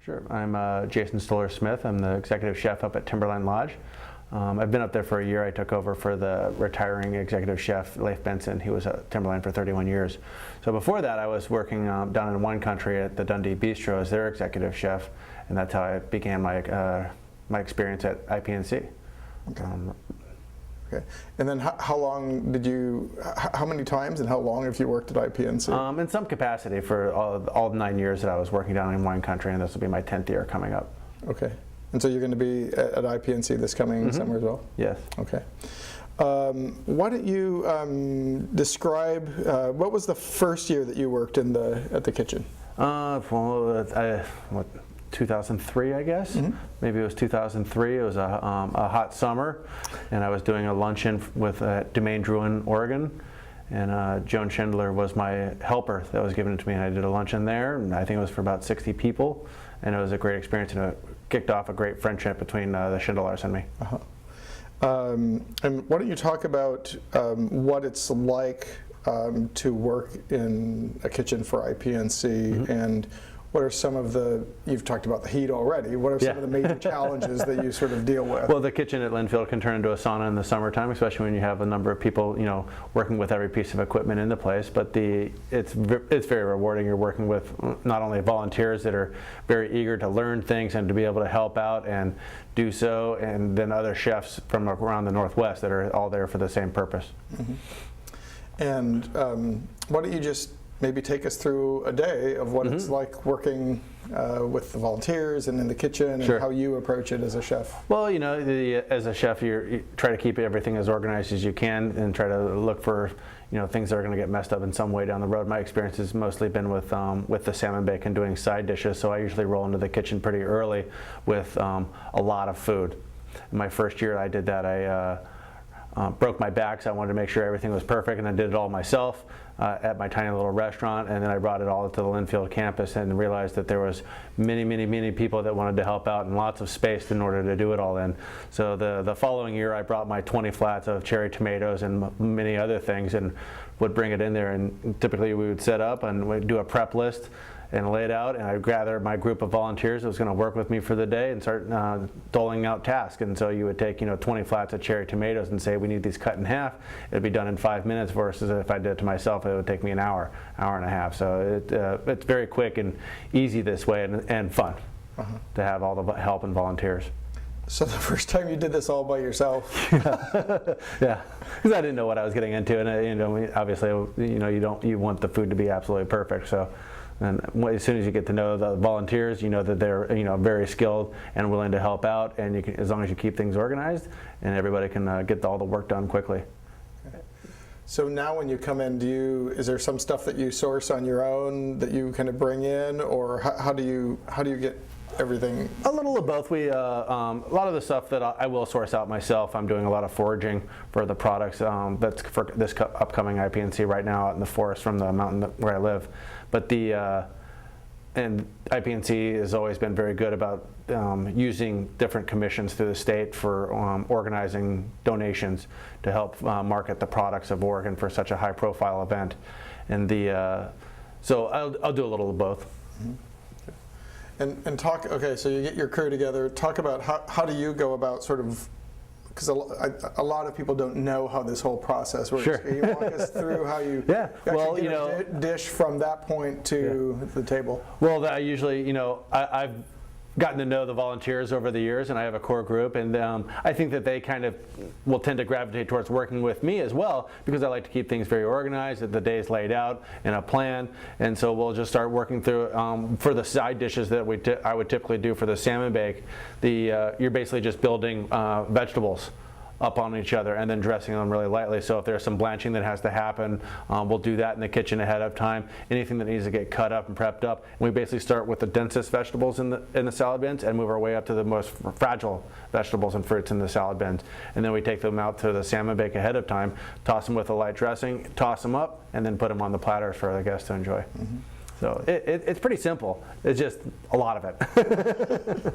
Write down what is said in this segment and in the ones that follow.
Sure. I'm Jason Stoller Smith. I'm the executive chef up at Timberline Lodge. I've been up there for a year. I took over for the retiring executive chef, Leif Benson. He was at Timberline for 31 years. So before that, I was working down in wine country at the Dundee Bistro as their executive chef, and that's how I began my experience at IPNC. Okay. Okay. And then how many times and how long have you worked at IPNC? In some capacity for all 9 years that I was working down in wine country, and this will be my 10th year coming up. Okay. And so you're going to be at IPNC this coming summer as well? Yes. Okay. Why don't you describe, what was the first year that you worked at the kitchen? 2003, I guess. Maybe it was 2003. It was a hot summer, and I was doing a luncheon with Domaine Druin, Oregon, and Joan Schindler was my helper that was given to me, and I did a luncheon there, and I think it was for about 60 people, and it was a great experience, and it kicked off a great friendship between the Schindlers and me. And why don't you talk about what it's like to work in a kitchen for IPNC, and what are some of you've talked about the heat already, what are some of the major challenges that you sort of deal with? Well, the kitchen at Linfield can turn into a sauna in the summertime, especially when you have a number of people, working with every piece of equipment in the place, but it's very rewarding. You're working with not only volunteers that are very eager to learn things and to be able to help out and do so, and then other chefs from around the Northwest that are all there for the same purpose. And why don't you just maybe take us through a day of what it's like working with the volunteers and in the kitchen, and how you approach it as a chef. Well, as a chef, you try to keep everything as organized as you can and try to look for things that are going to get messed up in some way down the road. My experience has mostly been with the salmon bake and doing side dishes, so I usually roll into the kitchen pretty early with a lot of food. In my first year I did that, I broke my back, so I wanted to make sure everything was perfect, and I did it all myself at my tiny little restaurant, and then I brought it all to the Linfield campus and realized that there was many people that wanted to help out and lots of space in order to do it all in. So the following year I brought my 20 flats of cherry tomatoes and many other things and would bring it in there, and typically we would set up and we'd do a prep list and lay it out, and I'd gather my group of volunteers that was going to work with me for the day and start doling out tasks. And so you would take 20 flats of cherry tomatoes and say, we need these cut in half. It'd be done in 5 minutes, versus if I did it to myself, it would take me an hour and a half. So it's very quick and easy this way, and fun to have all the help and volunteers. So the first time you did this all by yourself? Yeah, because I didn't know what I was getting into, and obviously you want the food to be absolutely perfect. So. And as soon as you get to know the volunteers, you know that they're very skilled and willing to help out, and you can, as long as you keep things organized, and everybody can get all the work done quickly. Okay. So now when you come in, is there some stuff that you source on your own that you kind of bring in, or how do you get everything? A little of both. A lot of the stuff that I will source out myself. I'm doing a lot of foraging for the products that's for this upcoming IPNC right now out in the forest from the mountain where I live. But and IPNC has always been very good about using different commissions through the state for organizing donations to help market the products of Oregon for such a high-profile event. And so I'll do a little of both. And talk, okay, so you get your crew together, talk about how do you go about sort of, because a lot of people don't know how this whole process works. Sure. Can you walk us through how you actually get a dish from that point to the table? Well, I usually, I've gotten to know the volunteers over the years, and I have a core group, and I think that they kind of will tend to gravitate towards working with me as well, because I like to keep things very organized, that the day's laid out in a plan, and so we'll just start working through for the side dishes that I would typically do for the salmon bake. You're basically just building vegetables up on each other and then dressing them really lightly. So if there's some blanching that has to happen, we'll do that in the kitchen ahead of time. Anything that needs to get cut up and prepped up, and we basically start with the densest vegetables in the salad bins and move our way up to the most fragile vegetables and fruits in the salad bins. And then we take them out to the salmon bake ahead of time, toss them with a light dressing, toss them up, and then put them on the platters for the guests to enjoy. So it's pretty simple. It's just a lot of it.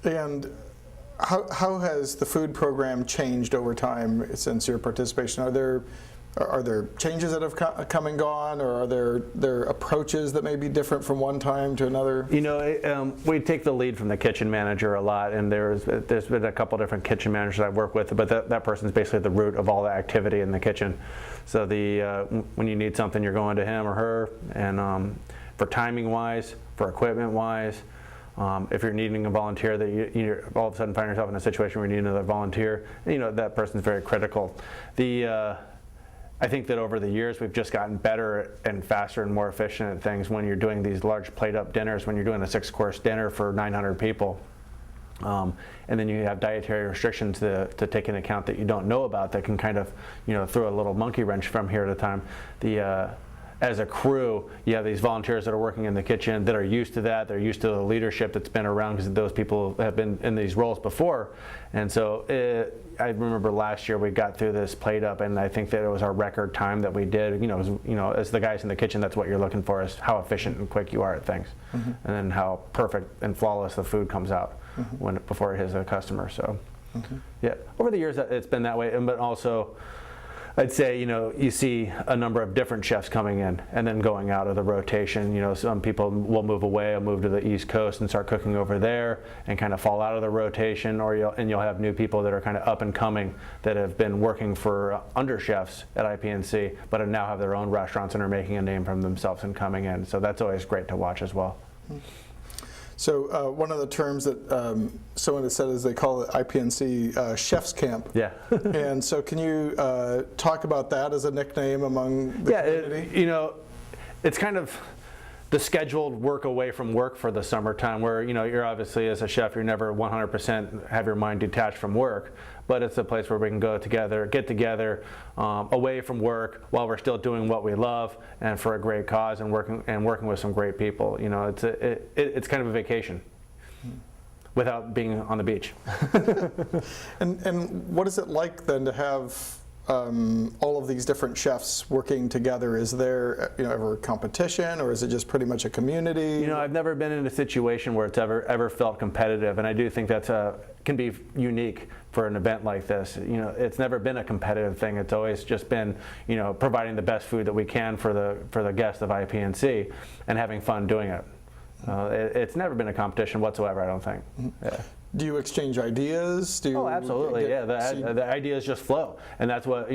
And how has the food program changed over time since your participation? Are there are there changes that have come and gone, or are there approaches that may be different from one time to another? We take the lead from the kitchen manager a lot, and there's been a couple different kitchen managers I've worked with, but that person's basically the root of all the activity in the kitchen. So when you need something, you're going to him or her, and for timing wise, for equipment wise, if you're needing a volunteer, that you all of a sudden find yourself in a situation where you need another volunteer, that person's very critical. I think that over the years we've just gotten better and faster and more efficient at things when you're doing these large plate-up dinners, when you're doing a 6-course dinner for 900 people. And then you have dietary restrictions to take into account that you don't know about that can kind of throw a little monkey wrench from here to time. As a crew, you have these volunteers that are working in the kitchen that are used to that. They're used to the leadership that's been around because those people have been in these roles before. And so I remember last year we got through this plate up, and I think that it was our record time that we did. As the guys in the kitchen, that's what you're looking for, is how efficient and quick you are at things, and then how perfect and flawless the food comes out before it hits a customer. So, yeah, over the years it's been that way, but also, I'd say, you see a number of different chefs coming in and then going out of the rotation. Some people will move away or move to the East Coast and start cooking over there and kind of fall out of the rotation, or you'll have new people that are kind of up and coming that have been working for under chefs at IPNC, but now have their own restaurants and are making a name for themselves and coming in. So that's always great to watch as well. So one of the terms that someone has said is they call it IPNC Chef's Camp. Yeah. And so can you talk about that as a nickname among the community? It's kind of the scheduled work away from work for the summertime, where you're obviously, as a chef, you're never 100% have your mind detached from work, but it's a place where we can get together away from work while we're still doing what we love and for a great cause, and working with some great people. It's kind of a vacation without being on the beach. And what is it like then to have all of these different chefs working together? Is there ever competition, or is it just pretty much a community? I've never been in a situation where it's ever felt competitive, and I do think that's can be unique for an event like this. It's never been a competitive thing. It's always just been providing the best food that we can for the guests of IPNC and having fun doing it. It's never been a competition whatsoever, I don't think. Yeah. Do you exchange ideas? Oh, absolutely. The ideas just flow, and that's what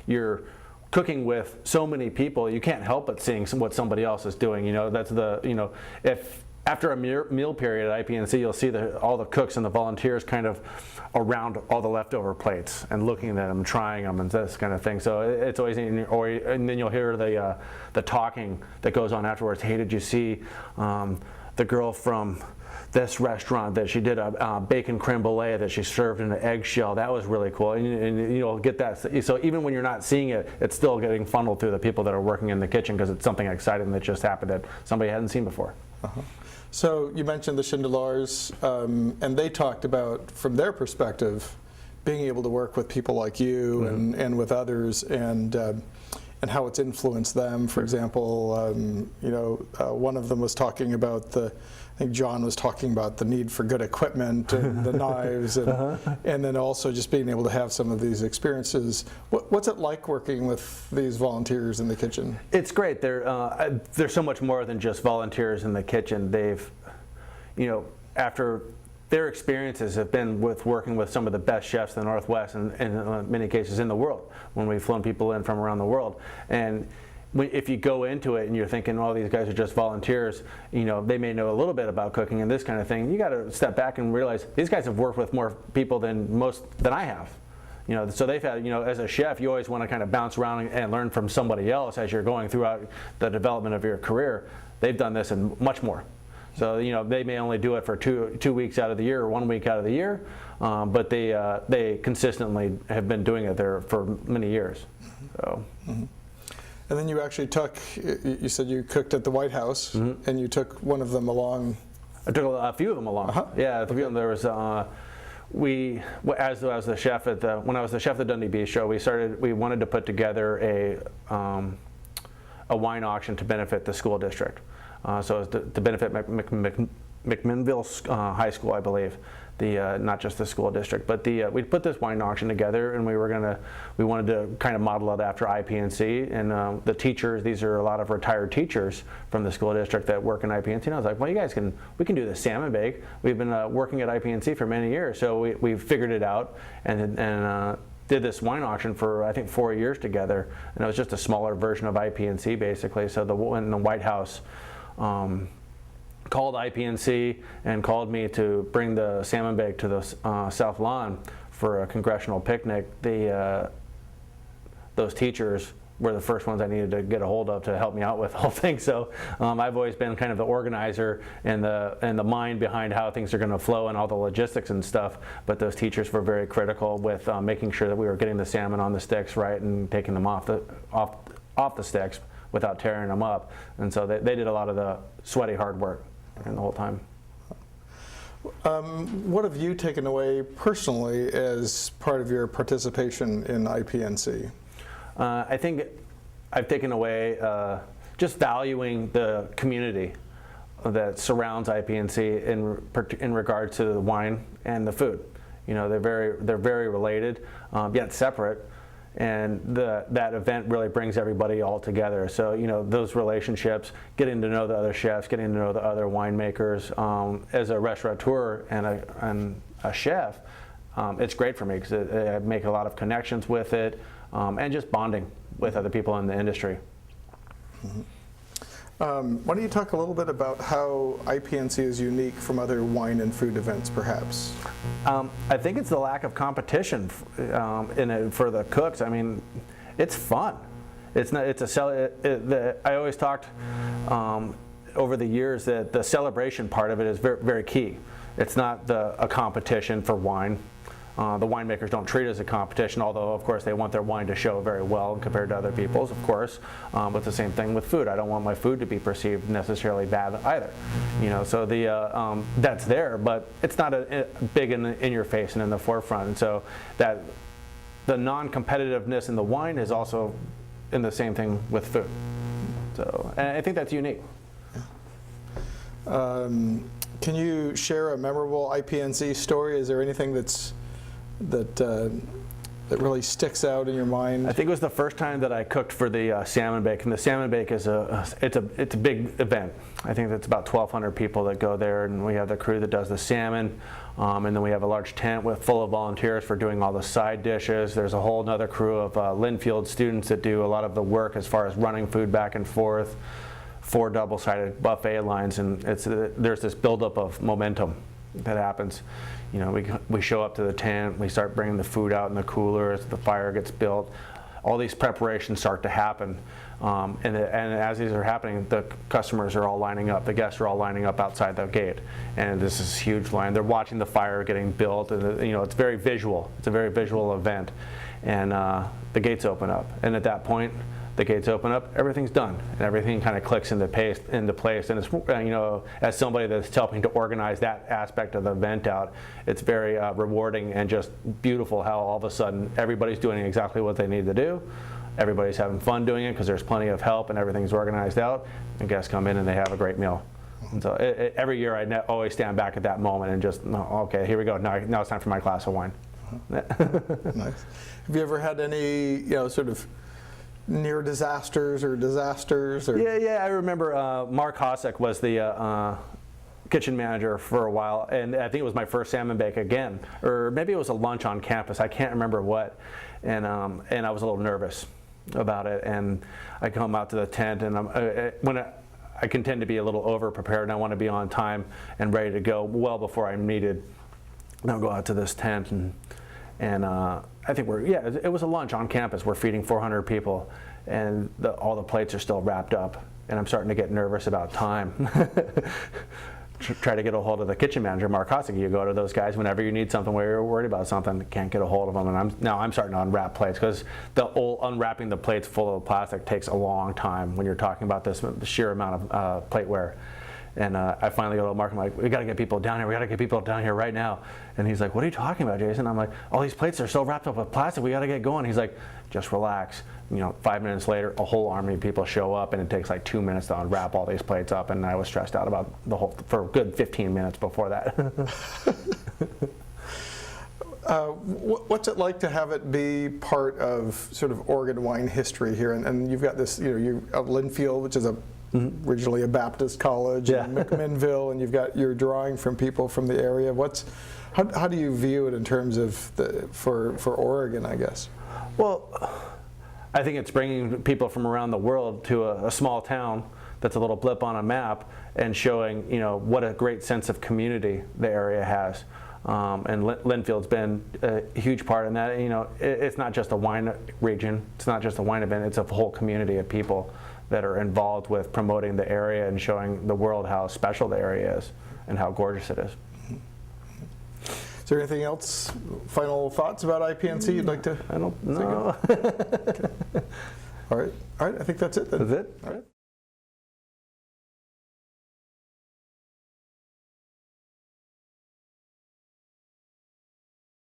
you're cooking with so many people. You can't help but seeing what somebody else is doing. That's if after a meal period at IPNC, you'll see all the cooks and the volunteers kind of around all the leftover plates and looking at them, trying them, and this kind of thing. So it's always, and then you'll hear the talking that goes on afterwards. Hey, did you see the girl from this restaurant that she did a bacon creme brulee that she served in an eggshell? That was really cool. And you'll get that. So even when you're not seeing it, it's still getting funneled through the people that are working in the kitchen, because it's something exciting that just happened that somebody hadn't seen before. So you mentioned the Schindlers, and they talked about, from their perspective, being able to work with people like you and with others, and how it's influenced them. For example, one of them was talking about I think John was talking about the need for good equipment and the knives, and then also just being able to have some of these experiences. What's it like working with these volunteers in the kitchen? It's great. They're so much more than just volunteers in the kitchen. They've, after their experiences have been with working with some of the best chefs in the Northwest, and in many cases in the world, when we've flown people in from around the world. And if you go into it and you're thinking, oh, these guys are just volunteers, they may know a little bit about cooking and this kind of thing, you got to step back and realize these guys have worked with more people than I have. So they've had, as a chef, you always want to kind of bounce around and learn from somebody else as you're going throughout the development of your career. They've done this and much more. So they may only do it for two weeks out of the year or 1 week out of the year, but they consistently have been doing it there for many years. So. And then you actually you said you cooked at the White House, and you took one of them along. I took a few of them along. Yeah, a few of them. There was as the chef when I was the chef at the Dundee Bistro, we wanted to put together a wine auction to benefit the school district. So it was to benefit McMinnville High School, I believe. Not just the school district, but we put this wine auction together, and we wanted to kind of model it after IPNC, and the teachers, these are a lot of retired teachers from the school district that work in IPNC, and I was like, well, we can do the salmon bake. We've been working at IPNC for many years, so we figured it out and did this wine auction for, I think, 4 years together, and it was just a smaller version of IPNC basically. So when the White House called IPNC and called me to bring the salmon bake to the South Lawn for a congressional picnic, those teachers were the first ones I needed to get a hold of to help me out with the whole thing. So I've always been kind of the organizer and the mind behind how things are going to flow and all the logistics and stuff. But those teachers were very critical with making sure that we were getting the salmon on the sticks right and taking them off the sticks without tearing them up. And so they did a lot of the sweaty hard work and the whole time. What have you taken away personally as part of your participation in IPNC? I think I've taken away just valuing the community that surrounds IPNC in regard to the wine and the food. You know, they're very related, yet separate. And that event really brings everybody all together. So, you know, those relationships, getting to know the other chefs, getting to know the other winemakers. As a restaurateur and a chef, it's great for me because I make a lot of connections with it, and just bonding with other people in the industry. Mm-hmm. Why don't you talk a little bit about how IPNC is unique from other wine and food events, perhaps? I think it's the lack of competition in it for the cooks. I mean, it's fun. It's not. It's I always talked over the years that the celebration part of it is very, very key. It's not a competition for wine. The winemakers don't treat it as a competition, although of course they want their wine to show very well compared to other people's, of course. But the same thing with food. I don't want my food to be perceived necessarily bad either. You know, so that's there, but it's not a big in your face and in the forefront. And so that the non-competitiveness in the wine is also in the same thing with food. So, and I think that's unique. Can you share a memorable IPNC story? Is there anything that really sticks out in your mind? I think it was the first time that I cooked for the salmon bake, and the salmon bake is it's a big event. I think that's about 1,200 people that go there, and we have the crew that does the salmon, and then we have a large tent full of volunteers for doing all the side dishes. There's a whole other crew of Linfield students that do a lot of the work as far as running food back and forth. 4 double-sided buffet lines, and there's this buildup of momentum that happens. You know, we show up to the tent, we start bringing the food out in the coolers, the fire gets built, all these preparations start to happen, and as these are happening, the customers are all lining up, the guests are all lining up outside the gate, and this is a huge line. They're watching the fire getting built, and you know, it's very visual. It's a very visual event, and the gates open up, and at that point, the gates open up, everything's done, and everything kind of clicks into place. And it's, you know, as somebody that's helping to organize that aspect of the event out, it's very rewarding and just beautiful how all of a sudden everybody's doing exactly what they need to do. Everybody's having fun doing it because there's plenty of help and everything's organized out, and guests come in and they have a great meal. And so every year I always stand back at that moment and just, okay, here we go. Now it's time for my glass of wine. Nice. Have you ever had any, you know, sort of near disasters or disasters? Or? Yeah, I remember Mark Hosek was the kitchen manager for a while, and I think it was my first salmon bake again, or maybe it was a lunch on campus, I can't remember what, and I was a little nervous about it, and I come out to the tent, and I can tend to be a little over prepared, and I want to be on time and ready to go well before I'm needed. And I'll go out to this tent, and I think it was a lunch on campus. We're feeding 400 people, and all the plates are still wrapped up, and I'm starting to get nervous about time. Try to get a hold of the kitchen manager, Mark Hosek. You go to those guys whenever you need something, where you're worried about something, can't get a hold of them, and I'm starting to unwrap plates, because unwrapping the plates full of plastic takes a long time when you're talking about the sheer amount of plateware. And I finally go to Mark, I'm like, we got to get people down here. We got to get people down here right now. And he's like, what are you talking about, Jason? I'm like, all these plates are so wrapped up with plastic. We got to get going. He's like, just relax. 5 minutes later, a whole army of people show up, and it takes like 2 minutes to unwrap all these plates up. And I was stressed out about for a good 15 minutes before that. What's it like to have it be part of sort of Oregon wine history here? And you've got this, you Linfield, which is originally a Baptist college, and McMinnville, and you're drawing from people from the area. How do you view it in terms of for Oregon, I guess? Well, I think it's bringing people from around the world to a small town that's a little blip on a map and showing, what a great sense of community the area has. And Linfield's been a huge part in that. It's not just a wine region. It's not just a wine event. It's a whole community of people that are involved with promoting the area and showing the world how special the area is and how gorgeous it is. Is there anything else, final thoughts about IPNC you'd like to? I don't know. Okay. All right. I think that's it then. That's it? All right.